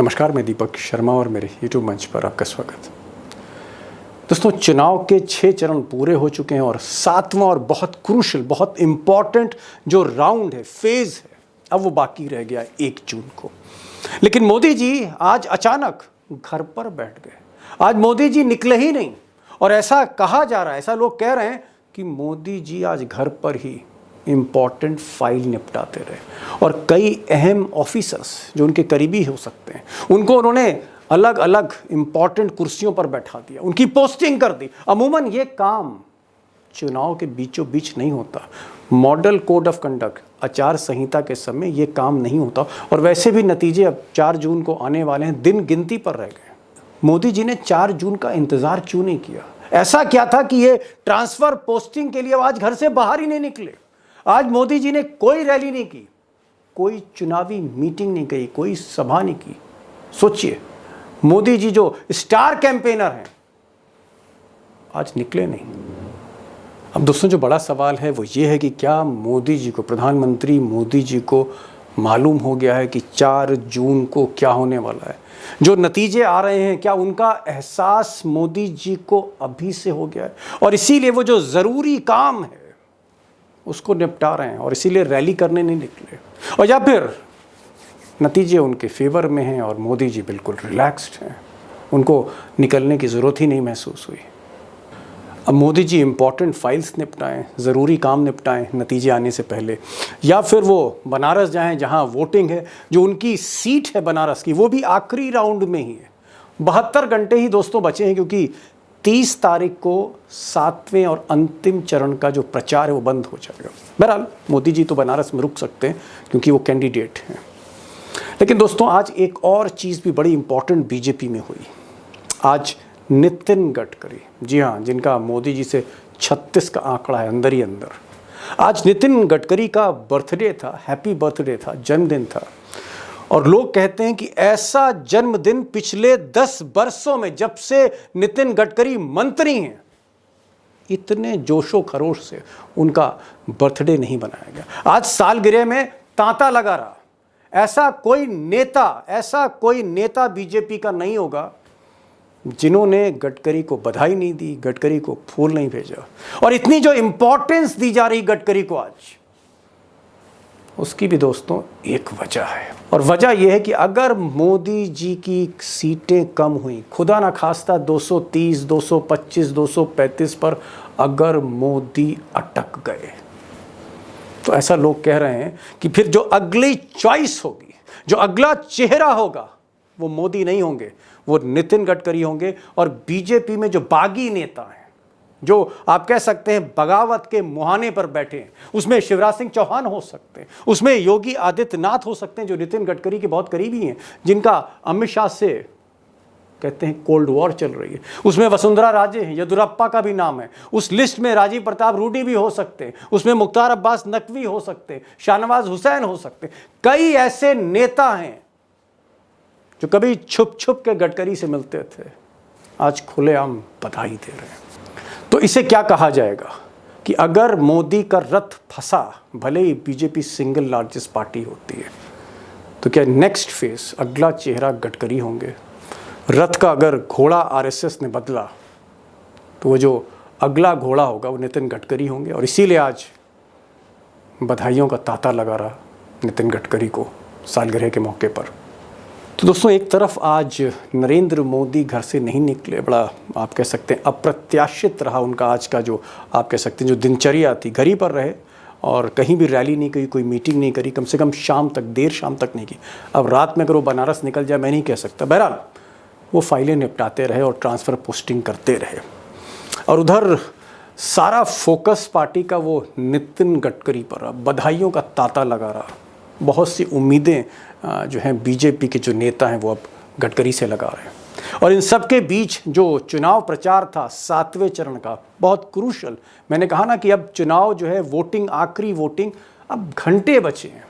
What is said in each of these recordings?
नमस्कार, मैं दीपक शर्मा और मेरे YouTube मंच पर आपका स्वागत। दोस्तों, चुनाव के 6 चरण पूरे हो चुके हैं और 7वां और बहुत क्रूशल, बहुत इंपॉर्टेंट जो राउंड है, फेज है, अब वो बाकी रह गया 1 जून को। लेकिन मोदी जी आज अचानक घर पर बैठ गए। आज मोदी जी निकले ही नहीं और ऐसा कहा जा रहा है, ऐसा लोग कह रहे हैं कि मोदी जी आज घर पर ही इम्पॉर्टेंट फाइल निपटाते रहे और कई अहम ऑफिसर्स जो उनके करीबी हो सकते हैं उनको उन्होंने अलग अलग इम्पॉर्टेंट कुर्सियों पर बैठा दिया, उनकी पोस्टिंग कर दी। अमूमन ये काम चुनाव के बीचों बीच नहीं होता। मॉडल कोड ऑफ कंडक्ट, आचार संहिता के समय ये काम नहीं होता और वैसे भी नतीजे अब 4 जून को आने वाले हैं, दिन गिनती पर रह गए। मोदी जी ने 4 जून का इंतजार क्यों नहीं किया? ऐसा क्या था कि ये ट्रांसफर पोस्टिंग के लिए आज घर से बाहर ही नहीं निकले? आज मोदी जी ने कोई रैली नहीं की, कोई चुनावी मीटिंग नहीं की, कोई सभा नहीं की। सोचिए, मोदी जी जो स्टार कैंपेनर हैं आज निकले नहीं। अब दोस्तों, जो बड़ा सवाल है वो ये है कि क्या मोदी जी को, प्रधानमंत्री मोदी जी को मालूम हो गया है कि 4 जून को क्या होने वाला है? जो नतीजे आ रहे हैं, क्या उनका एहसास मोदी जी को अभी से हो गया है और इसीलिए वो जो ज़रूरी काम है उसको निपटा रहे हैं और इसीलिए रैली करने नहीं निकले? और या फिर नतीजे उनके फेवर में हैं और मोदी जी बिल्कुल रिलैक्स्ड हैं, उनको निकलने की ज़रूरत ही नहीं महसूस हुई? अब मोदी जी इम्पॉर्टेंट फाइल्स निपटाएं, ज़रूरी काम निपटाएं नतीजे आने से पहले, या फिर वो बनारस जाएं जहां वोटिंग है, जो उनकी सीट है बनारस की, वो भी आखिरी राउंड में ही है। 72 घंटे ही दोस्तों बचे हैं क्योंकि 30 तारीख को 7वें और अंतिम चरण का जो प्रचार है वो बंद हो जाएगा। बहरहाल मोदी जी तो बनारस में रुक सकते हैं क्योंकि वो कैंडिडेट हैं। लेकिन दोस्तों, आज एक और चीज़ भी बड़ी इंपॉर्टेंट बीजेपी में हुई। आज नितिन गडकरी, जी हाँ, जिनका मोदी जी से 36 का आंकड़ा है अंदर ही अंदर, आज नितिन गडकरी का बर्थडे था, हैप्पी बर्थडे था, जन्मदिन था। और लोग कहते हैं कि ऐसा जन्मदिन पिछले 10 वर्षों में, जब से नितिन गडकरी मंत्री हैं, इतने जोशो खरोश से उनका बर्थडे नहीं बनाया गया। आज सालगिरह में तांता लगा रहा। ऐसा कोई नेता बीजेपी का नहीं होगा जिन्होंने गडकरी को बधाई नहीं दी, गडकरी को फूल नहीं भेजा। और इतनी जो इंपॉर्टेंस दी जा रही गडकरी को आज, उसकी भी दोस्तों एक वजह है। और वजह यह है कि अगर मोदी जी की सीटें कम हुई, खुदा ना खास्ता 230, 225, 235 पर अगर मोदी अटक गए, तो ऐसा लोग कह रहे हैं कि फिर जो अगली चॉइस होगी, जो अगला चेहरा होगा, वो मोदी नहीं होंगे, वो नितिन गडकरी होंगे। और बीजेपी में जो बागी नेता हैं, जो आप कह सकते हैं बगावत के मुहाने पर बैठे हैं, उसमें शिवराज सिंह चौहान हो सकते हैं, उसमें योगी आदित्यनाथ हो सकते हैं जो नितिन गडकरी के बहुत करीबी हैं, जिनका अमित शाह से कहते हैं कोल्ड वॉर चल रही है। उसमें वसुंधरा राजे हैं, येदियुरप्पा का भी नाम है। उस लिस्ट में राजीव प्रताप रूडी भी हो सकते हैं, उसमें मुख्तार अब्बास नकवी हो सकते हैं, शाहनवाज हुसैन हो सकते हैं। कई ऐसे नेता हैं जो कभी छुप छुप के गडकरी से मिलते थे, आज खुलेआम बधाई दे रहे हैं। तो इसे क्या कहा जाएगा कि अगर मोदी का रथ फंसा, भले ही बीजेपी सिंगल लार्जेस्ट पार्टी होती है, तो क्या नेक्स्ट फेस, अगला चेहरा गडकरी होंगे? रथ का अगर घोड़ा आरएसएस ने बदला, तो वो जो अगला घोड़ा होगा वो नितिन गडकरी होंगे। और इसीलिए आज बधाइयों का तांता लगा रहा नितिन गडकरी को सालगिरह के मौके पर। तो दोस्तों, एक तरफ आज नरेंद्र मोदी घर से नहीं निकले, बड़ा आप कह सकते हैं अप्रत्याशित रहा उनका आज का जो आप कह सकते हैं जो दिनचर्या थी। घर ही पर रहे और कहीं भी रैली नहीं की, कोई मीटिंग नहीं करी, कम से कम शाम तक, देर शाम तक नहीं की। अब रात में अगर वो बनारस निकल जाए, मैं नहीं कह सकता। बहरहाल वो फाइलें निपटाते रहे और ट्रांसफ़र पोस्टिंग करते रहे। और उधर सारा फोकस पार्टी का वो नितिन गडकरी पर रहा, बधाइयों का तांता लगा रहा। बहुत सी उम्मीदें जो हैं बीजेपी के जो नेता हैं वो अब गडकरी से लगा रहे हैं। और इन सब के बीच जो चुनाव प्रचार था 7वें चरण का, बहुत क्रूशल, मैंने कहा ना कि अब चुनाव जो है वोटिंग, आखिरी वोटिंग, अब घंटे बचे हैं,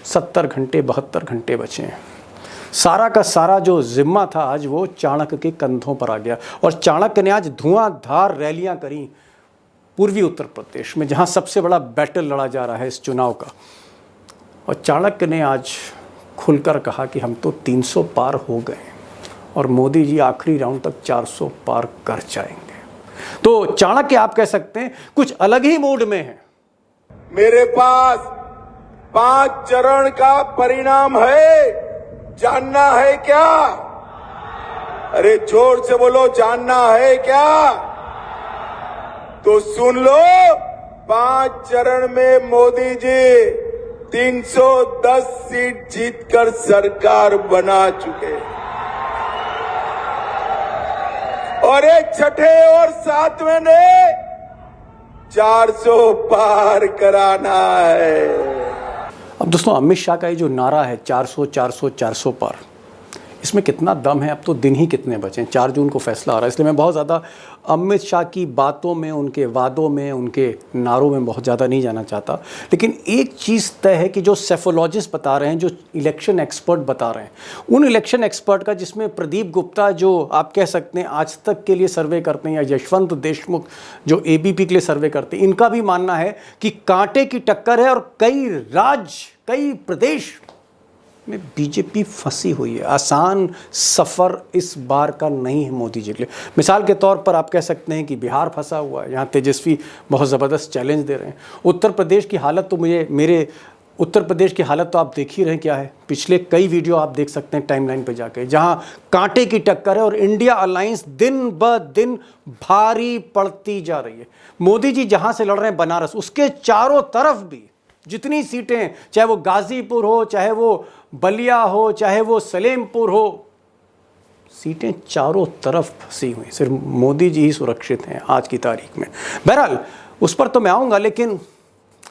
70 घंटे 72 घंटे बचे हैं। सारा का सारा जो जिम्मा था आज वो चाणक्य के कंधों पर आ गया। और चाणक्य ने आज धुआंधार रैलियां करी पूर्वी उत्तर प्रदेश में, जहां सबसे बड़ा बैटल लड़ा जा रहा है इस चुनाव का। और चाणक्य ने आज खुलकर कहा कि हम तो 300 पार हो गए और मोदी जी आखिरी राउंड तक 400 पार कर जाएंगे। तो चाणक्य आप कह सकते हैं कुछ अलग ही मूड में है। मेरे पास 5 चरण का परिणाम है, जानना है क्या? अरे जोर से बोलो, जानना है क्या? तो सुन लो, 5 चरण में मोदी जी 310 सीट जीतकर सरकार बना चुके और एक छठे और 7वें ने 400 पार कराना है। अब दोस्तों, अमित शाह का ये जो नारा है 400 400 400 पार, इसमें कितना दम है? अब तो दिन ही कितने बचे हैं, 4 जून को फैसला आ रहा है, इसलिए मैं बहुत ज़्यादा अमित शाह की बातों में, उनके वादों में, उनके नारों में बहुत ज़्यादा नहीं जाना चाहता। लेकिन एक चीज़ तय है कि जो सेफोलॉजिस्ट बता रहे हैं, जो इलेक्शन एक्सपर्ट बता रहे हैं, उन इलेक्शन एक्सपर्ट का, जिसमें प्रदीप गुप्ता जो आप कह सकते हैं आज तक के लिए सर्वे करते हैं, या यशवंत देशमुख जो ABP के लिए सर्वे करते हैं, इनका भी मानना है कि कांटे की टक्कर है और कई प्रदेश में बीजेपी फंसी हुई है। आसान सफ़र इस बार का नहीं है मोदी जी के लिए। मिसाल के तौर पर आप कह सकते हैं कि बिहार फंसा हुआ है, यहाँ तेजस्वी बहुत ज़बरदस्त चैलेंज दे रहे हैं। उत्तर प्रदेश की हालत तो मेरे उत्तर प्रदेश की हालत तो आप देख ही रहे हैं क्या है। पिछले कई वीडियो आप देख सकते हैं टाइमलाइन पे जाके, जहाँ कांटे की टक्कर है और इंडिया अलायंस दिन ब दिन भारी पड़ती जा रही है। मोदी जी जहाँ से लड़ रहे हैं बनारस, उसके चारों तरफ भी जितनी सीटें, चाहे वो गाजीपुर हो, चाहे वो बलिया हो, चाहे वो सलेमपुर हो, सीटें चारों तरफ फंसी हुई। सिर्फ मोदी जी ही सुरक्षित हैं आज की तारीख में। बहरहाल उस पर तो मैं आऊँगा, लेकिन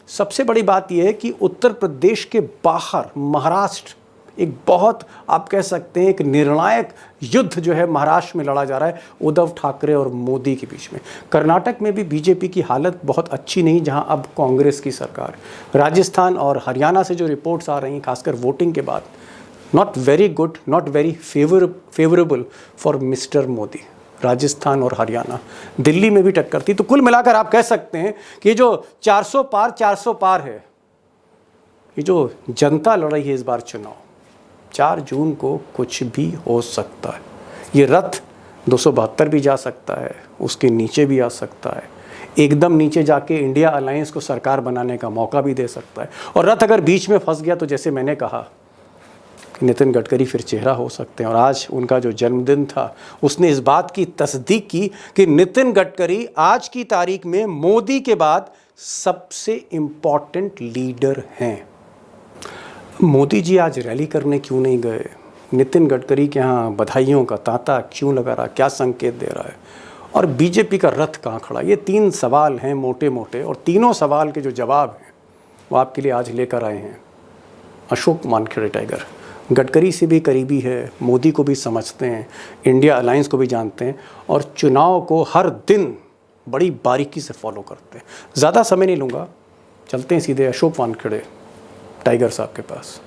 सबसे बड़ी बात यह है कि उत्तर प्रदेश के बाहर महाराष्ट्र, एक बहुत आप कह सकते हैं एक निर्णायक युद्ध जो है महाराष्ट्र में लड़ा जा रहा है उद्धव ठाकरे और मोदी के बीच में। कर्नाटक में भी बीजेपी की हालत बहुत अच्छी नहीं, जहां अब कांग्रेस की सरकार। राजस्थान और हरियाणा से जो रिपोर्ट्स आ रही हैं, खासकर वोटिंग के बाद, not very good, not very favourable for mister Modi. Rajasthan और हरियाणा, दिल्ली में भी टक्कर थी। तो कुल मिलाकर आप कह सकते हैं कि ये जो 400 पार है, ये जो जनता लड़ रही है इस बार चुनाव, 4 जून को कुछ भी हो सकता है। ये रथ 272 भी जा सकता है, उसके नीचे भी आ सकता है, एकदम नीचे जाके इंडिया अलायंस को सरकार बनाने का मौका भी दे सकता है। और रथ अगर बीच में फंस गया तो जैसे मैंने कहा कि नितिन गडकरी फिर चेहरा हो सकते हैं। और आज उनका जो जन्मदिन था, उसने इस बात की तस्दीक की कि नितिन गडकरी आज की तारीख में मोदी के बाद सबसे इम्पॉर्टेंट लीडर हैं। मोदी जी आज रैली करने क्यों नहीं गए? नितिन गडकरी के यहाँ बधाइयों का तांता क्यों लगा रहा? क्या संकेत दे रहा है? और बीजेपी का रथ कहाँ खड़ा? ये 3 सवाल हैं मोटे मोटे, और तीनों सवाल के जो जवाब हैं वो आपके लिए आज लेकर आए हैं अशोक वानखेड़े टाइगर। गडकरी से भी करीबी है, मोदी को भी समझते हैं, इंडिया अलायंस को भी जानते हैं, और चुनाव को हर दिन बड़ी बारीकी से फॉलो करते हैं। ज़्यादा समय नहीं लूँगा, चलते हैं सीधे अशोक वानखेड़े टाइगर साहब के पास।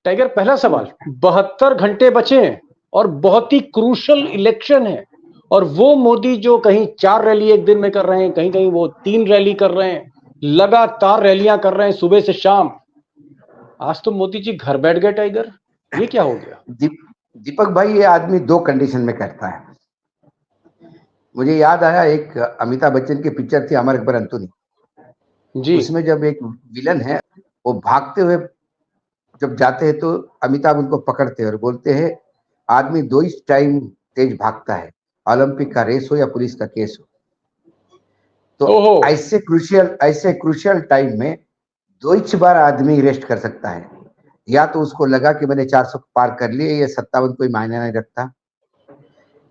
टाइगर, पहला सवाल, 72 घंटे बचे हैं और बहुत ही क्रूशल इलेक्शन है, और वो मोदी जो कहीं 4 रैली एक दिन में कर रहे हैं, कहीं कहीं वो 3 रैली कर रहे हैं, लगातार रैलियां कर रहे हैं सुबह से शाम। आज तो मोदी जी घर बैठ गए टाइगर, ये क्या हो गया? दीपक भाई, ये आदमी 2 कंडीशन में करता है। मुझे याद आया, एक अमिताभ बच्चन की पिक्चर थी अमर अकबर अंतोनी जी। उसमें जब एक विलन है, वो भागते हुए जब जाते हैं तो अमिताभ उनको पकड़ते हैं और बोलते हैं, आदमी 2 ही टाइम तेज भागता है, ओलंपिक का रेस हो या पुलिस का केस हो। तो ऐसे क्रूशियल टाइम में 2 बार आदमी रेस्ट कर सकता है। या तो उसको लगा कि मैंने 400 पार कर लिए, ये 57 कोई मायने नहीं रखता,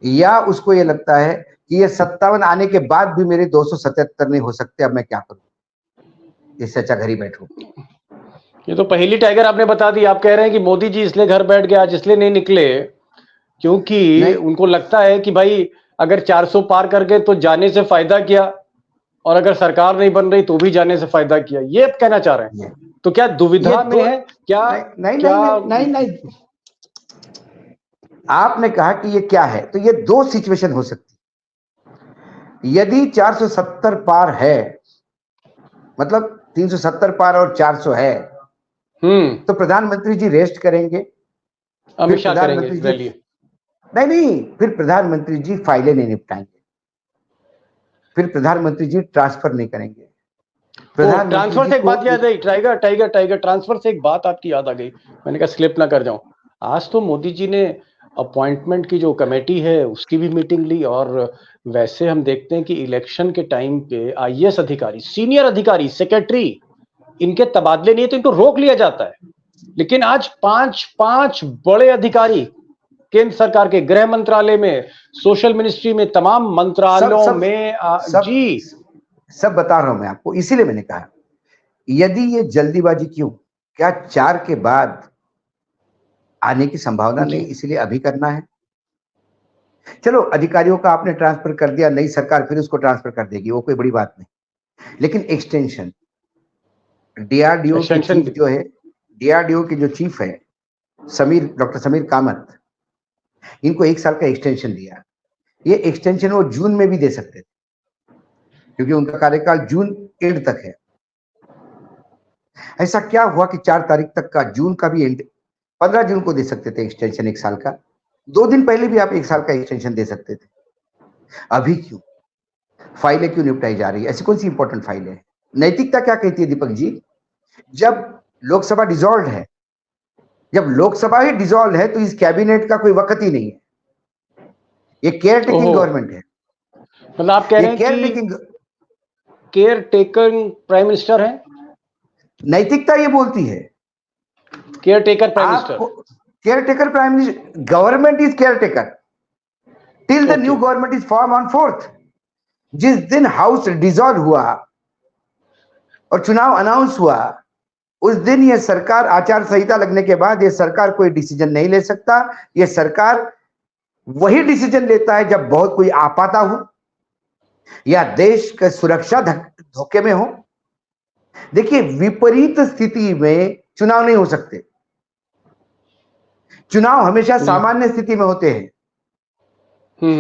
या उसको ये लगता है कि ये 57 आने के बाद भी मेरे 277 नहीं हो सकते, अब मैं क्या करूं, इससे अच्छा घर ही बैठूं। ये तो पहली टाइगर आपने बता दी। आप कह रहे हैं कि मोदी जी इसलिए घर बैठ गए आज, इसलिए नहीं निकले क्योंकि उनको लगता है कि भाई अगर 400 पार कर गए तो जाने से फायदा क्या, और अगर सरकार नहीं बन रही तो भी जाने से फायदा किया, ये आप कहना चाह रहे हैं? तो क्या दुविधा में है क्या? नहीं, आपने कहा कि ये क्या है, तो ये 2 सिचुएशन हो सकती। यदि 470 पार है, मतलब 370 पार और 400 है, तो प्रधानमंत्री जी रेस्ट करेंगे, अमित शाह करेंगे प्रधानमंत्री जी रैली। नहीं, फिर प्रधानमंत्री जी फाइलें नहीं निपटाएंगे, फिर प्रधानमंत्री जी ट्रांसफर नहीं करेंगे। ट्रांसफर से एक बात याद आई, टाइगर ट्रांसफर से एक बात आपकी याद आ गई, मैंने कहा स्लिप ना कर जाऊं। आज तो मोदी जी ने अपॉइंटमेंट की जो कमेटी है उसकी भी मीटिंग ली, और वैसे हम देखते हैं कि इलेक्शन के टाइम पे आईएएस अधिकारी, सीनियर अधिकारी, सेक्रेटरी, इनके तबादले नहीं है तो इनको रोक लिया जाता है। लेकिन आज पांच बड़े अधिकारी केंद्र सरकार के गृह मंत्रालय में, सोशल मिनिस्ट्री में, तमाम मंत्रालयों में सब बता रहा हूं मैं आपको, इसीलिए मैंने कहा यदि ये जल्दीबाजी क्यों, क्या 4 के बाद आने की संभावना नहीं, इसलिए अभी करना है। चलो अधिकारियों का आपने ट्रांसफर कर दिया, नई सरकार फिर उसको ट्रांसफर कर देगी, वो कोई बड़ी बात नहीं। लेकिन एक्सटेंशन, डीआरडीओ की चीफ जो है, डीआरडीओ की जो चीफ है डॉक्टर समीर कामत, इनको 1 साल का एक्सटेंशन दिया। ये एक्सटेंशन वो जून में भी दे सकते थे, क्योंकि उनका कार्यकाल जून एंड तक है। ऐसा क्या हुआ कि 4 तारीख तक का, जून का भी एंड, 15 जून को दे सकते थे एक्सटेंशन 1 साल का। 2 दिन पहले भी आप 1 साल का एक्सटेंशन दे सकते थे। अभी क्यों? फाइलें क्यों निपटाई जा रही है? ऐसी कौन सी इंपॉर्टेंट फाइल है? नैतिकता क्या कहती है दीपक जी? जब लोकसभा डिसॉल्व है, जब लोकसभा ही डिसॉल्व है तो इस कैबिनेट का कोई वक्त ही नहीं है। ये केयर टेकिंग गवर्नमेंट है। मतलब आप कह रहे हैं कि केयर टेकर प्राइम मिनिस्टर है? नैतिकता ये बोलती है care taker prime minister, care taker prime minister, government is care taker till the new government is form on 4th। जिस दिन हाउस डिसॉल्व हुआ और चुनाव अनाउंस हुआ, उस दिन ये सरकार, आचार संहिता लगने के बाद ये सरकार कोई डिसीजन नहीं ले सकता। ये सरकार वही डिसीजन लेता है जब बहुत कोई आपाता हो या देश का सुरक्षा धोखे में हो। देखिए, विपरीत स्थिति में चुनाव नहीं हो सकते। चुनाव हमेशा सामान्य स्थिति में होते हैं।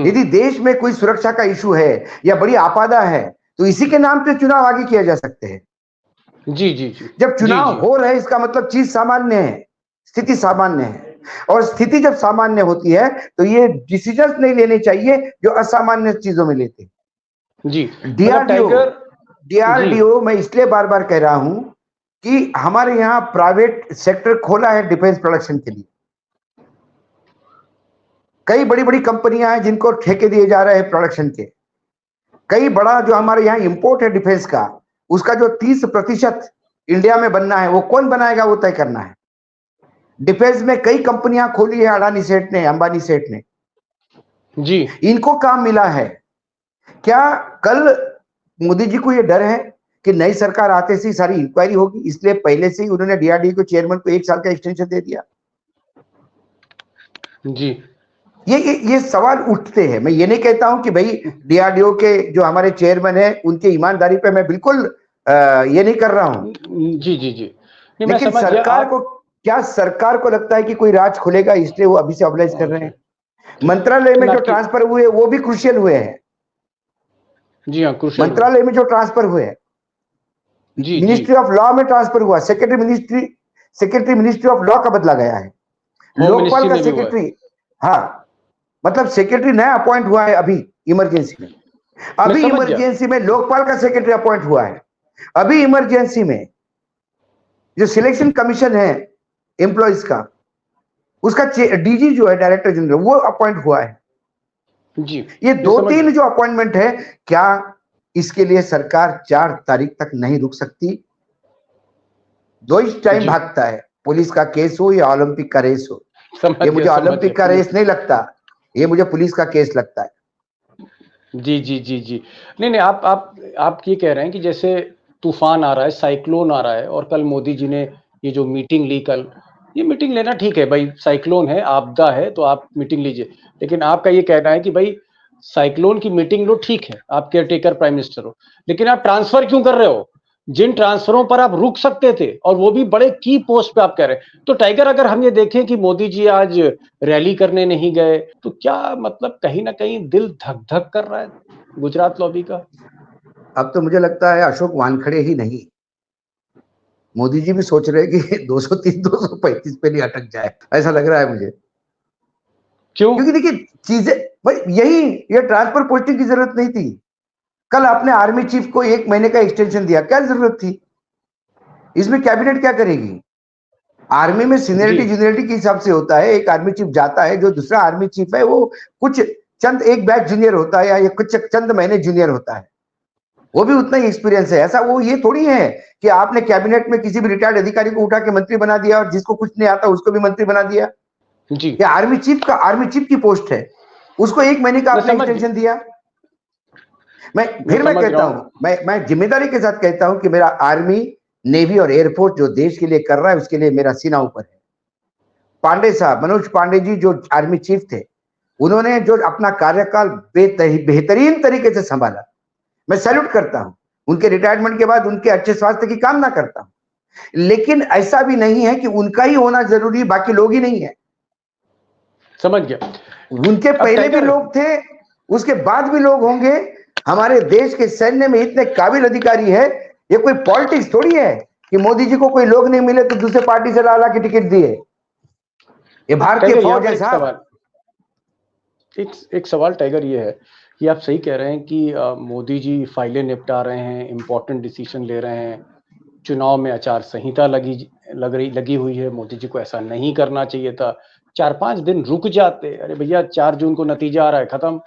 यदि देश में कोई सुरक्षा का इशू है या बड़ी आपदा है तो इसी के नाम पे चुनाव आगे किया जा सकते हैं। जी जी जी। जब चुनाव हो रहे, इसका मतलब चीज सामान्य है, स्थिति सामान्य है। और स्थिति जब सामान्य होती है तो ये डिसीजंस नहीं लेने चाहिए जो असामान्य चीजों में लेते हैं। जी। डीआरडीओ मैं इसलिए बार बार कह रहा हूं कि हमारे यहां प्राइवेट सेक्टर खोला है डिफेंस प्रोडक्शन के लिए। कई बड़ी बड़ी कंपनियां हैं जिनको ठेके दिए जा रहे हैं प्रोडक्शन के। कई बड़ा जो हमारे यहाँ इंपोर्ट है डिफेंस का, उसका जो 30% इंडिया में बनना है, वो कौन बनाएगा, वो तय करना है। डिफेंस में कई कंपनियां खोली है अडानी सेठ ने, अंबानी सेठ ने जी। इनको काम मिला है। क्या कल मोदी जी को ये डर है कि नई सरकार आते से सारी इंक्वायरी होगी, इसलिए पहले से ही उन्होंने डीआरडीओ के चेयरमैन को 1 साल का एक्सटेंशन दे दिया? जी। ये सवाल उठते हैं। मैं ये नहीं कहता हूं कि भाई डीआरडीओ के जो हमारे चेयरमैन है उनके ईमानदारी पे मैं बिल्कुल ये नहीं कर रहा हूं। जी जी जी। लेकिन सरकार को, क्या सरकार को लगता है कि कोई राज खुलेगा, इसलिए वो अभी से ऑब्लाइज कर रहे हैं? मंत्रालय में जो ट्रांसफर हुए वो भी क्रूशियल हुए हैं। जी हाँ, क्रूशियल मंत्रालय में जो ट्रांसफर हुए हैं, मिनिस्ट्री ऑफ लॉ में ट्रांसफर हुआ, सेक्रेटरी मिनिस्ट्री ऑफ लॉ का बदला गया है, लोकपाल का सेक्रेटरी, हाँ मतलब सेक्रेटरी नया अपॉइंट हुआ है अभी इमरजेंसी में। अभी इमरजेंसी में लोकपाल का सेक्रेटरी अपॉइंट हुआ है। अभी इमरजेंसी में जो सिलेक्शन कमीशन है एम्प्लॉइज का, उसका डीजी जो है डायरेक्टर जनरल, वो अपॉइंट हुआ है जी। ये 2-3 जो अपॉइंटमेंट है, क्या इसके लिए सरकार 4 तारीख तक नहीं रुक सकती? 2 ही टाइम भागता है, पुलिस का केस हो या ओलंपिक का रेस हो। ये मुझे ओलंपिक का रेस नहीं लगता, ये मुझे पुलिस का केस लगता है। जी जी जी जी। नहीं, आप ये कह रहे हैं कि जैसे तूफान आ रहा है, साइक्लोन आ रहा है, और कल मोदी जी ने ये जो मीटिंग ली, कल ये मीटिंग लेना ठीक है भाई, साइक्लोन है, आपदा है, तो आप मीटिंग लीजिए। लेकिन आपका ये कहना है कि भाई साइक्लोन की मीटिंग लो, ठीक है, आप केयर टेकर प्राइम मिनिस्टर हो, लेकिन आप ट्रांसफर क्यों कर रहे हो? जिन ट्रांसफरों पर आप रुक सकते थे, और वो भी बड़े की पोस्ट पे आप कह रहे हैं। तो टाइगर, अगर हम ये देखें कि मोदी जी आज रैली करने नहीं गए, तो क्या मतलब कहीं ना कहीं दिल धक धक कर रहा है गुजरात लॉबी का? अब तो मुझे लगता है अशोक वानखड़े ही नहीं, मोदी जी भी सोच रहे हैं कि 230 235 पे नहीं अटक जाए, ऐसा लग रहा है मुझे। क्यों? क्योंकि देखिए चीजें भाई यही, ये ट्रांसफर पोस्टिंग की जरूरत नहीं थी। कल आपने आर्मी चीफ को 1 महीने का एक्सटेंशन दिया, क्या जरूरत थी? इसमें कैबिनेट क्या करेगी? आर्मी में सीनियरिटी जूनियरिटी के हिसाब से होता है। एक आर्मी चीफ जाता है, जो दूसरा आर्मी चीफ है वो कुछ चंद एक बैच जूनियर होता है या कुछ चंद महीने जूनियर होता है, वो भी उतना ही एक्सपीरियंस है। ऐसा वो ये थोड़ी है कि आपने कैबिनेट में किसी भी रिटायर्ड अधिकारी को उठा के मंत्री बना दिया और जिसको कुछ नहीं आता उसको भी मंत्री बना दिया। जी, ये आर्मी चीफ की पोस्ट है, उसको 1 महीने का आपने एक्सटेंशन दिया। मैं कहता हूं, मैं जिम्मेदारी के साथ कहता हूं कि मेरा आर्मी, नेवी और एयरफोर्स जो देश के लिए कर रहा है उसके लिए मेरा सीना ऊपर है। पांडे साहब, मनोज पांडे जी जो आर्मी चीफ थे, उन्होंने जो अपना कार्यकाल बेहतरीन तरीके से संभाला, मैं सैल्यूट करता हूं। उनके रिटायरमेंट के बाद उनके अच्छे स्वास्थ्य की कामना करता हूं, लेकिन ऐसा भी नहीं है कि उनका ही होना जरूरी, बाकी लोग ही नहीं है। समझ गया। उनके पहले भी लोग थे, उसके बाद भी लोग होंगे। हमारे देश के सैन्य में इतने काबिल अधिकारी है, ये कोई पॉलिटिक्स थोड़ी है कि मोदी जी को कोई लोग नहीं मिले तो दूसरे पार्टी से ला के टिकट दिए। ये भारतीय फौज है साहब। एक सवाल टाइगर ये है कि आप सही कह रहे हैं कि मोदी जी फाइलें निपटा रहे हैं, इंपॉर्टेंट डिसीजन ले रहे हैं, चुनाव में आचार संहिता लगी हुई है, मोदी जी को ऐसा नहीं करना चाहिए था, 4-5 दिन रुक जाते। अरे भैया 4 जून को नतीजा आ रहा है, खत्म,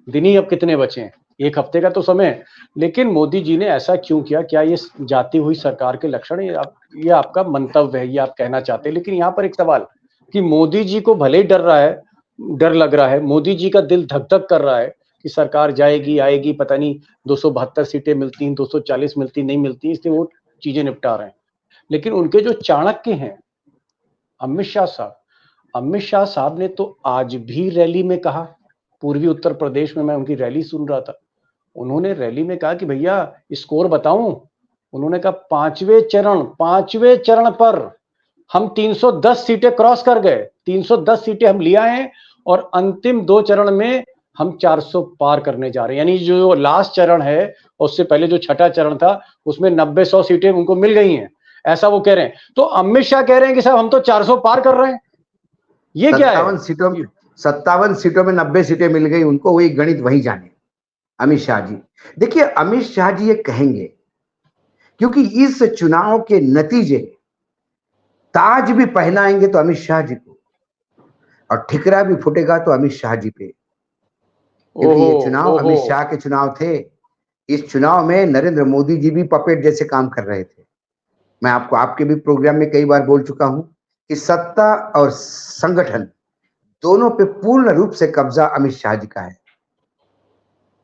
दिन ही अब कितने बचे हैं, 1 हफ्ते का तो समय। लेकिन मोदी जी ने ऐसा क्यों किया? क्या ये जाती हुई सरकार के लक्षण है? ये आपका मंतव्य है, ये आप कहना चाहते हैं। लेकिन यहाँ पर एक सवाल कि मोदी जी को भले ही डर लग रहा है, मोदी जी का दिल धक धक कर रहा है कि सरकार जाएगी आएगी, पता नहीं 272 सीटें मिलती, 240 मिलती, नहीं मिलती, इसलिए वो चीजें निपटा रहे हैं। लेकिन उनके जो चाणक्य हैं अमित शाह साहब ने तो आज भी रैली में कहा, पूर्वी उत्तर प्रदेश में मैं उनकी रैली सुन रहा था, उन्होंने रैली में कहा कि भैया स्कोर बताऊं, उन्होंने कहा 5वें चरण पर हम 310 सीटें क्रॉस कर गए, 310 सीटें हम लिया हैं और अंतिम 2 चरण में हम 400 पार करने जा रहे हैं। यानी जो लास्ट चरण है, उससे पहले जो छठा चरण था, उसमें 90-100 सीटें उनको मिल गई हैं, ऐसा वो कह रहे हैं। तो अमित शाह कह रहे हैं कि साहब हम तो 400 पार कर रहे हैं, ये क्या है? 57 सीटों में 90 सीटें मिल गई उनको, वही गणित वही जाने अमित शाह जी। देखिए अमित शाह जी ये कहेंगे क्योंकि इस चुनाव के नतीजे ताज भी पहनाएंगे तो अमित शाह जी को, और ठिकरा भी फूटेगा तो अमित शाह जी पे, क्योंकि ये चुनाव अमित शाह के चुनाव थे। इस चुनाव में नरेंद्र मोदी जी भी पपेट जैसे काम कर रहे थे। मैं आपको आपके भी प्रोग्राम में कई बार बोल चुका हूं कि सत्ता और संगठन दोनों पे पूर्ण रूप से कब्जा अमित शाह जी का है।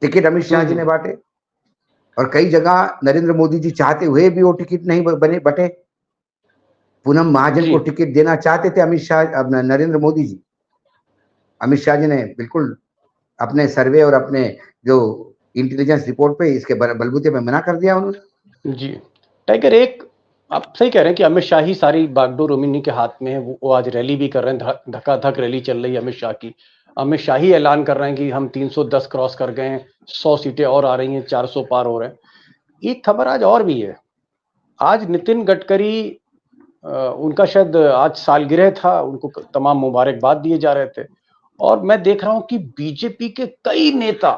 टिकट अमित शाह जी ने बांटे और कई जगह नरेंद्र मोदी जी चाहते हुए भी वो टिकट नहीं बटे। पूनम महाजन को टिकट देना चाहते थे नरेंद्र मोदी जी। अमित शाह जी ने बिल्कुल अपने सर्वे और अपने जो इंटेलिजेंस रिपोर्ट पे इसके बलबूते पे मना कर दिया उन्होंने। जी टाइगर, एक आप सही कह रहे हैं कि अमित शाह ही सारी बागडोर उन्हीं के हाथ में है। वो आज रैली भी कर रहे हैं, धकाधक रैली चल रही है अमित शाह की। अमित शाह ही ऐलान कर रहे हैं कि हम 310 क्रॉस कर गए हैं, 100 सीटें और आ रही हैं, 400 पार हो रहे हैं। एक खबर आज और भी है, आज नितिन गडकरी, उनका शायद आज सालगिरह था, उनको तमाम मुबारकबाद दिए जा रहे थे। और मैं देख रहा हूं कि बीजेपी के कई नेता,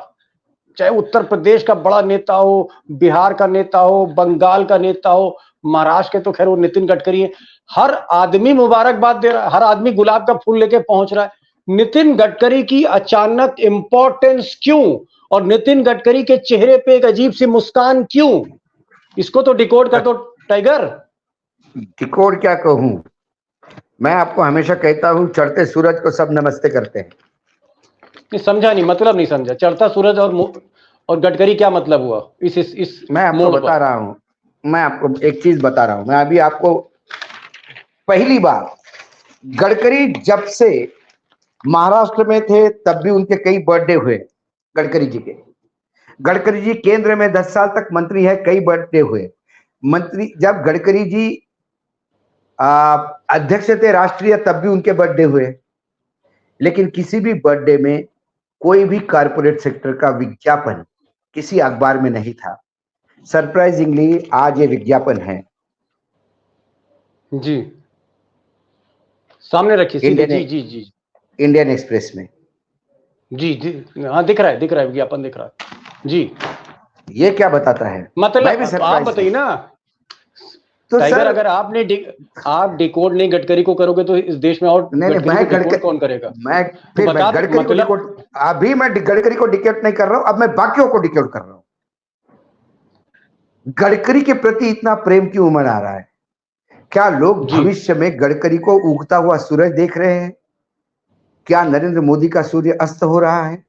चाहे उत्तर प्रदेश का बड़ा नेता हो, बिहार का नेता हो, बंगाल का नेता हो, महाराष्ट्र के तो खैर वो नितिन गडकरी है, हर आदमी मुबारकबाद दे रहा है, हर आदमी गुलाब का फूल लेके पहुंच रहा है। नितिन गडकरी की अचानक इंपॉर्टेंस क्यों, और नितिन गडकरी के चेहरे पे एक अजीब सी मुस्कान क्यों? इसको तो डिकोड कर दो टाइगर। डिकोड क्या कहूं, मैं आपको हमेशा कहता हूं चढ़ते सूरज को सब नमस्ते करते हैं। समझा नहीं, मतलब नहीं समझा। चढ़ता सूरज और गडकरी क्या मतलब हुआ? इस मैं आपको बता रहा हूं, मैं आपको एक चीज बता रहा हूं। मैं अभी आपको पहली बार गडकरी जब से महाराष्ट्र में थे तब भी उनके कई बर्थडे हुए गडकरी जी के। गडकरी जी केंद्र में 10 साल तक मंत्री है, कई बर्थडे हुए। मंत्री जब गडकरी जी अध्यक्ष थे राष्ट्रीय तब भी उनके बर्थडे हुए। लेकिन किसी भी बर्थडे में कोई भी कारपोरेट सेक्टर का विज्ञापन किसी अखबार में नहीं था। सरप्राइजिंगली आज ये विज्ञापन है। जी, सामने रखिए सीधे। इंडियन जी जी जी इंडियन एक्सप्रेस में। जी जी, हाँ दिख रहा है, विज्ञापन दिख रहा है जी। ये क्या बताता है? मैं भी मतलब आप सरप्राइज बताइए हूं। ना तो टाइगर, सर, अगर आप डिकोड नहीं गडकरी को करोगे तो इस देश में और नहीं नहीं, गडकरी को डिकोड कौन करेगा? तो मैं बता गडकरी को मतलब डिकोड, अभी मैं गडकरी को डिकोड नहीं कर रहा हूं, अब मैं बाकियों को डिकोड कर रहा हूं। गडकरी के प्रति इतना प्रेम क्यों उमड़ आ रहा है? क्या लोग जी भविष्य में गडकरी को उगता हुआ सूरज देख रहे हैं? क्या नरेंद्र मोदी का सूर्य अस्त हो रहा है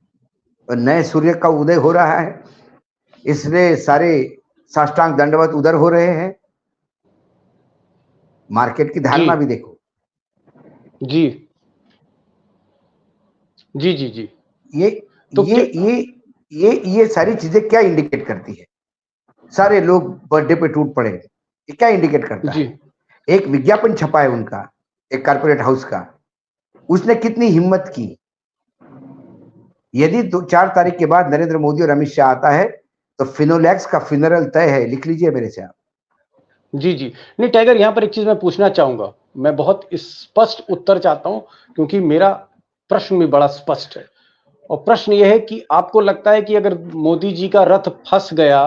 और नए सूर्य का उदय हो रहा है, इसलिए सारे साष्टांग दंडवत उधर हो रहे हैं? मार्केट की जी धारणा भी देखो। जी जी जी जी। ये तो ये ये ये सारी चीजें क्या इंडिकेट करती है? सारे लोग बर्थडे पे टूट पड़े, ये क्या इंडिकेट करता जी है? एक विज्ञापन छपा है उनका, एक कारपोरेट हाउस का, उसने कितनी हिम्मत की। यदि 4 तारीख के बाद नरेंद्र मोदी और अमित शाह आता है तो फिनोलेक्स का फिनरल तय है, लिख लीजिए मेरे से आप। जी जी। नहीं टाइगर, यहाँ पर एक चीज मैं पूछना चाहूंगा, मैं बहुत स्पष्ट उत्तर चाहता हूं, क्योंकि मेरा प्रश्न भी बड़ा स्पष्ट है। और प्रश्न यह है कि आपको लगता है कि अगर मोदी जी का रथ फंस गया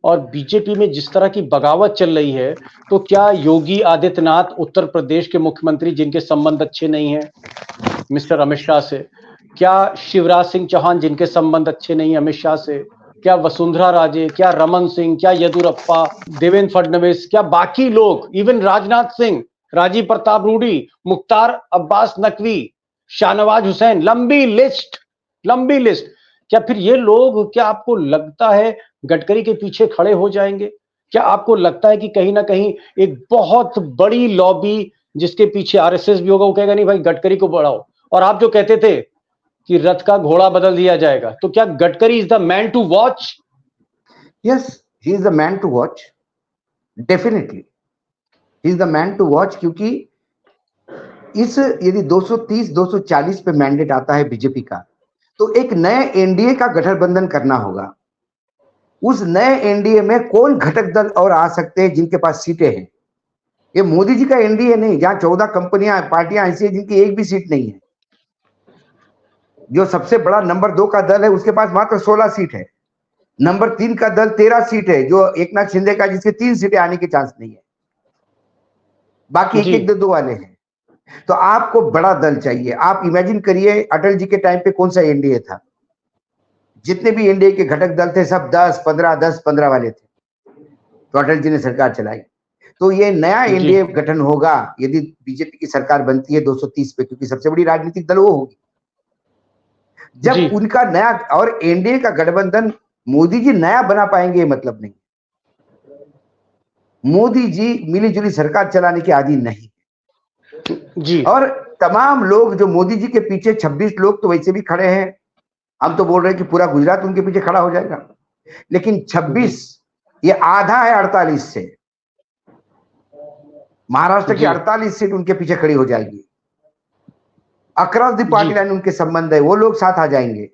और बीजेपी में जिस तरह की बगावत चल रही है, तो क्या योगी आदित्यनाथ उत्तर प्रदेश के मुख्यमंत्री, जिनके संबंध अच्छे नहीं हैं मिस्टर अमित शाह से, क्या शिवराज सिंह चौहान, जिनके संबंध अच्छे नहीं अमित शाह से, क्या वसुंधरा राजे, क्या रमन सिंह, क्या येदुरप्पा, देवेंद्र फडणवीस, क्या बाकी लोग, इवन राजनाथ सिंह, राजीव प्रताप रूडी, मुख्तार अब्बास नकवी, शाहनवाज हुसैन, लंबी लिस्ट, क्या फिर ये लोग, क्या आपको लगता है गडकरी के पीछे खड़े हो जाएंगे? क्या आपको लगता है कि कहीं ना कहीं एक बहुत बड़ी लॉबी, जिसके पीछे आरएसएस भी होगा, वो कहेगा नहीं भाई गडकरी को बढ़ाओ? और आप जो कहते थे कि रथ का घोड़ा बदल दिया जाएगा, तो क्या Gadkari is the man to watch? Yes, he is the man to watch, definitely he is the man to watch. क्योंकि इस यदि 230 240 पे मैंडेट आता है बीजेपी का, तो एक नए एनडीए का गठबंधन करना होगा। उस नए एनडीए में कौन घटक दल और आ सकते हैं जिनके पास सीटें हैं? ये मोदी जी का एनडीए नहीं, जहां 14 कंपनियां पार्टियां ऐसी है जिनकी एक भी सीट नहीं है। जो सबसे बड़ा नंबर 2 का दल है उसके पास मात्र 16 सीट है। नंबर 3 का दल 13 सीट है, जो एकनाथ शिंदे का, जिसके 3 सीटें आने के चांस नहीं है, बाकी एक जी एक दो वाले हैं। तो आपको बड़ा दल चाहिए। आप इमेजिन करिए अटल जी के टाइम पे कौन सा एनडीए था? जितने भी एनडीए के घटक दल थे सब 10-15 वाले थे, तो अटल जी ने सरकार चलाई। तो ये नया जी एनडीए गठन होगा यदि बीजेपी की सरकार बनती है 230 पे, क्योंकि सबसे बड़ी राजनीतिक दल वो होगी। जी जब उनका नया और एनडीए का गठबंधन मोदी जी नया बना पाएंगे, मतलब नहीं। मोदी जी मिलीजुली सरकार चलाने के आदि नहीं। जी और तमाम लोग जो मोदी जी के पीछे, 26 लोग तो वैसे भी खड़े हैं, हम तो बोल रहे हैं कि पूरा गुजरात उनके पीछे खड़ा हो जाएगा, लेकिन 26 ये आधा है 48 से। महाराष्ट्र की जी 48 सीट उनके पीछे खड़ी हो जाएगी। अक्रॉस द जी पार्टी लाइन उनके संबंध है, वो लोग साथ आ जाएंगे।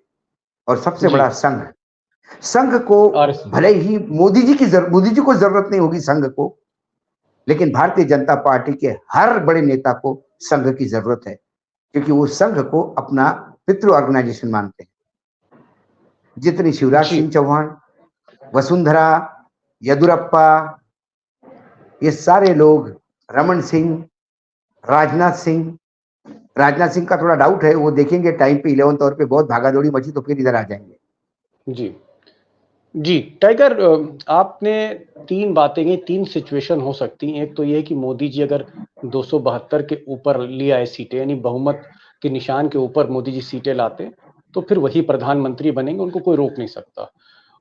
और सबसे जी। बड़ा संघ, संघ को और भले ही मोदी जी को जरूरत नहीं होगी संघ को, लेकिन भारतीय जनता पार्टी के हर बड़े नेता को संघ की जरूरत है, क्योंकि वो संघ को अपना पितृ ऑर्गेनाइजेशन मानते हैं। जितनी शिवराज जी सिंह चौहान, वसुंधरा, येदुरप्पा, ये सारे लोग, रमन सिंह, राजनाथ सिंह का थोड़ा डाउट है, वो देखेंगे टाइम पे 11 आवर पे बहुत भागादौड़ी मची तो फिर इधर आ जाएंगे। जी जी। टाइगर, आपने तीन बातें की, तीन सिचुएशन हो सकती हैं। एक तो यह कि मोदी जी अगर 272 के ऊपर ले आए सीटें, यानी बहुमत के निशान के ऊपर मोदी जी सीटें लाते, तो फिर वही प्रधानमंत्री बनेंगे, उनको कोई रोक नहीं सकता।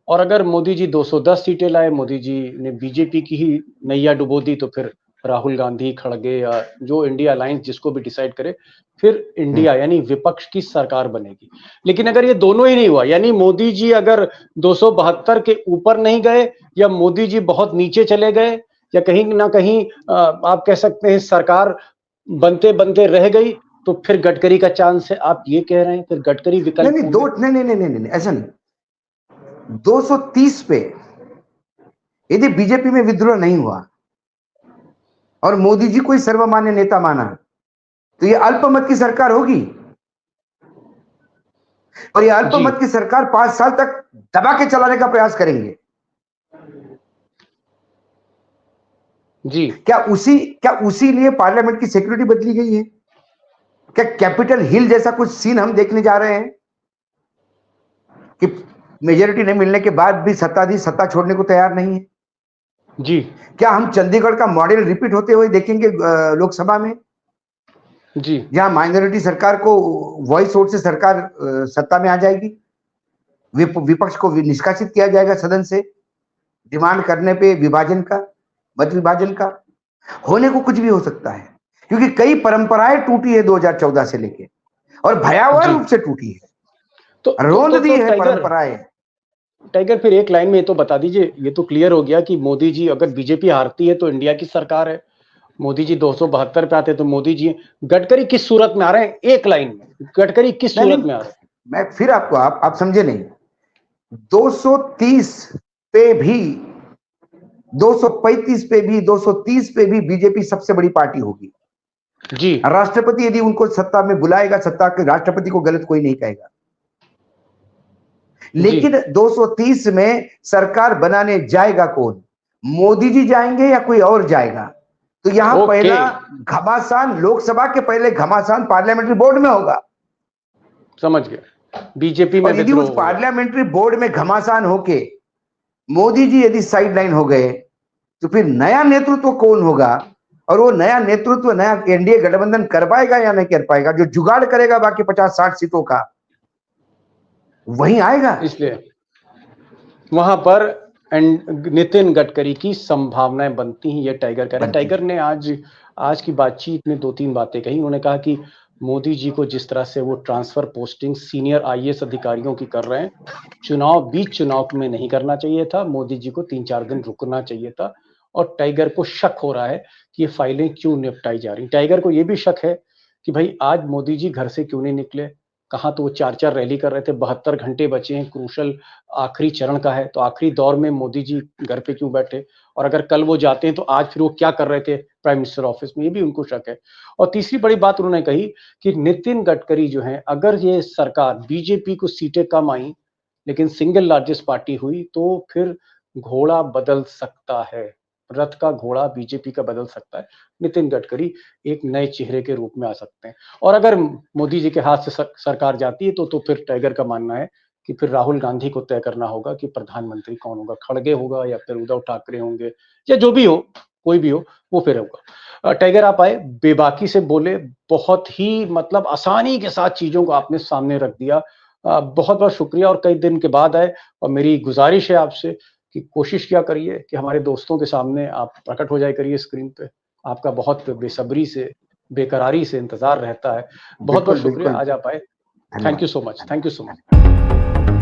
और अगर मोदी जी 210 सीटें लाए, मोदी जी ने बीजेपी की ही नैया डुबो दी, तो फिर राहुल गांधी, खड़गे, या जो इंडिया अलायंस जिसको भी डिसाइड करे, फिर इंडिया यानी विपक्ष की सरकार बनेगी। लेकिन अगर ये दोनों ही नहीं हुआ, यानी मोदी जी अगर 272 के ऊपर नहीं गए, या मोदी जी बहुत नीचे चले गए, या कहीं ना कहीं आप कह सकते हैं सरकार बनते बनते रह गई, तो फिर गडकरी का चांस है। आप ये कह रहे हैं फिर गडकरी नहीं विकल्प नहीं, होंगे? नहीं, ऐसा नहीं। 230 पे यदि बीजेपी में विद्रोह नहीं हुआ, और मोदी जी को ही सर्वमान्य नेता माना, तो ये अल्पमत की सरकार होगी। और ये अल्पमत की सरकार 5 साल तक दबा के चलाने का प्रयास करेंगे। जी। क्या उसी लिए पार्लियामेंट की सिक्योरिटी बदली गई है? क्या कैपिटल हिल जैसा कुछ सीन हम देखने जा रहे हैं कि मेजोरिटी नहीं मिलने के बाद भी सत्ताधीश सत्ता छोड़ने को तैयार नहीं है? जी। क्या हम चंडीगढ़ का मॉडल रिपीट होते हुए देखेंगे लोकसभा में? जी। जहां माइनॉरिटी सरकार को वॉइस वोट से सरकार सत्ता में आ जाएगी, विपक्ष को निष्कासित किया जाएगा सदन से, डिमांड करने पे विभाजन का, मत विभाजन का। होने को कुछ भी हो सकता है, क्योंकि कई परंपराएं टूटी है 2014 से लेके, और भयावह रूप से टूटी है, तो रोंद दी है परंपराएं। टाइगर, फिर एक लाइन में ये तो बता दीजिए, ये तो क्लियर हो गया कि मोदी जी, अगर बीजेपी हारती है तो इंडिया की सरकार है, मोदी जी 272 पे आते तो मोदी जी, गडकरी किस सूरत में आ रहे हैं? एक लाइन में गडकरी किस सूरत में आ रहे हैं? मैं फिर आपको आप समझे नहीं। 230 पे भी, 235 पे भी, 230 पे भी बीजेपी सबसे बड़ी पार्टी होगी। जी। राष्ट्रपति यदि उनको सत्ता में बुलाएगा, सत्ता के राष्ट्रपति को गलत कोई नहीं कहेगा, लेकिन 230 में सरकार बनाने जाएगा कौन? मोदी जी जाएंगे या कोई और जाएगा? तो यहां पहला घमासान, लोकसभा के पहले घमासान पार्लियामेंट्री बोर्ड में होगा। समझ गया। बीजेपी में यदि उस पार्लियामेंट्री बोर्ड में घमासान होके मोदी जी यदि साइडलाइन हो गए, तो फिर नया नेतृत्व कौन होगा? और वो नया नेतृत्व, नया एनडीए गठबंधन कर पाएगा या नहीं कर पाएगा? जो जुगाड़ करेगा बाकी 50-60 सीटों का, वहीं आएगा। इसलिए वहां पर नितिन गडकरी की संभावनाएं बनती हैं, ये टाइगर कह रहा है। टाइगर ने आज की बातचीत में 2-3 बातें कही। उन्होंने कहा कि मोदी जी को जिस तरह से वो ट्रांसफर पोस्टिंग सीनियर आईएएस अधिकारियों की कर रहे हैं, बीच चुनाव में नहीं करना चाहिए था, मोदी जी को 3-4 दिन रुकना चाहिए था। और टाइगर को शक हो रहा है कि ये फाइलें क्यों निपटाई जा रही। टाइगर को ये भी शक है कि भाई आज मोदी जी घर से क्यों नहीं निकले, कहाँ तो वो 4-4 रैली कर रहे थे, 72 घंटे बचे हैं, क्रूशल आखिरी चरण का है, तो आखिरी दौर में मोदी जी घर पे क्यों बैठे? और अगर कल वो जाते हैं तो आज फिर वो क्या कर रहे थे प्राइम मिनिस्टर ऑफिस में, ये भी उनको शक है। और तीसरी बड़ी बात उन्होंने कही कि नितिन गडकरी जो है, अगर ये सरकार बीजेपी को सीटें कम आई लेकिन सिंगल लार्जेस्ट पार्टी हुई, तो फिर घोड़ा बदल सकता है, रथ का घोड़ा बीजेपी का बदल सकता है। नितिन गडकरी एक नए चेहरे के रूप में आ सकते हैं। और अगर मोदी जी के हाथ से सरकार जाती है तो फिर टाइगर का मानना है कि फिर राहुल गांधी को तय करना होगा कि प्रधानमंत्री कौन होगा, खड़गे होगा या फिर उद्धव ठाकरे होंगे, या जो भी हो, कोई भी हो, वो फिर होगा। टाइगर आप आए, बेबाकी से बोले, बहुत ही मतलब आसानी के साथ चीजों को आपने सामने रख दिया। बहुत बहुत शुक्रिया। और कई दिन के बाद आए, और मेरी गुजारिश है आपसे कि कोशिश क्या करिए कि हमारे दोस्तों के सामने आप प्रकट हो जाए करिए स्क्रीन पे। आपका बहुत बेसब्री से, बेकरारी से इंतजार रहता है। बहुत बहुत शुक्रिया, आज आप आए। Thank you so much. Thank you so much.